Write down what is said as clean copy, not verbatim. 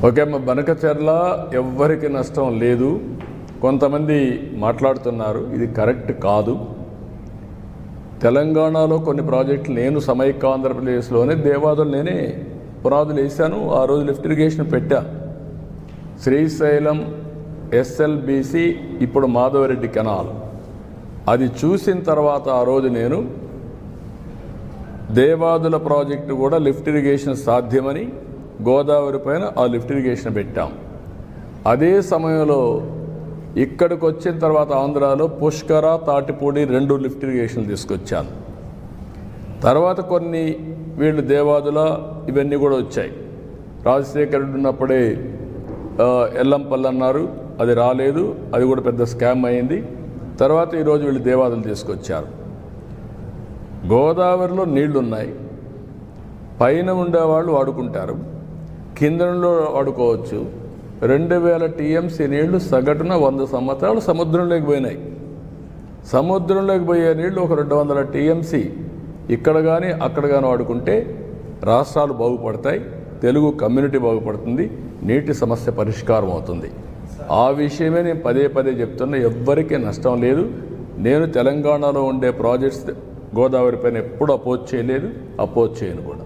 Okay అమ్మ, బనకచెర్ల ఎవ్వరికి నష్టం లేదు. కొంతమంది మాట్లాడుతున్నారు, ఇది కరెక్ట్ కాదు. తెలంగాణలో కొన్ని ప్రాజెక్టులు నేను సమైక్య ఆంధ్రప్రదేశ్లోనే దేవాదులు నేనే పునాదులు వేశాను. ఆ రోజు లిఫ్ట్ ఇరిగేషన్ పెట్టా. శ్రీశైలం ఎస్ఎల్బిసి, ఇప్పుడు మాధవరెడ్డి కెనాల్, అది చూసిన తర్వాత ఆ రోజు నేను దేవాదుల ప్రాజెక్టు కూడా లిఫ్ట్ ఇరిగేషన్ సాధ్యమని గోదావరి పైన ఆ లిఫ్ట్ ఇరిగేషన్ పెట్టాం. అదే సమయంలో ఇక్కడికి వచ్చిన తర్వాత ఆంధ్రాలో పుష్కర, తాటిపూడి 2 లిఫ్ట్ ఇరిగేషన్లు తీసుకొచ్చాను. తర్వాత కొన్ని వీళ్ళు దేవాదుల ఇవన్నీ కూడా వచ్చాయి. రాజశేఖర్ రెడ్డి ఉన్నప్పుడే ఎల్లంపల్లి అన్నారు, అది రాలేదు, అది కూడా పెద్ద స్కామ్ అయింది. తర్వాత ఈరోజు వీళ్ళు దేవాదులు తీసుకొచ్చారు. గోదావరిలో నీళ్లున్నాయి, పైన ఉండేవాళ్ళు వాడుకుంటారు, కిందలో వాడుకోవచ్చు. 2000 టీఎంసీ నీళ్లు సగటున 100 సంవత్సరాలు సముద్రంలోకి పోయినాయి. సముద్రంలోకి పోయే నీళ్లు ఒక 200 టీఎంసీ ఇక్కడ కానీ అక్కడ కానీ వాడుకుంటే రాష్ట్రాలు బాగుపడతాయి, తెలుగు కమ్యూనిటీ బాగుపడుతుంది, నీటి సమస్య పరిష్కారం అవుతుంది. ఆ విషయమే నేను పదే పదే చెప్తున్నా. ఎవ్వరికీ నష్టం లేదు. నేను తెలంగాణలో ఉండే ప్రాజెక్ట్స్ గోదావరి పైన ఎప్పుడు అపోజ్ చేయలేదు, అపోజ్ చేయను కూడా.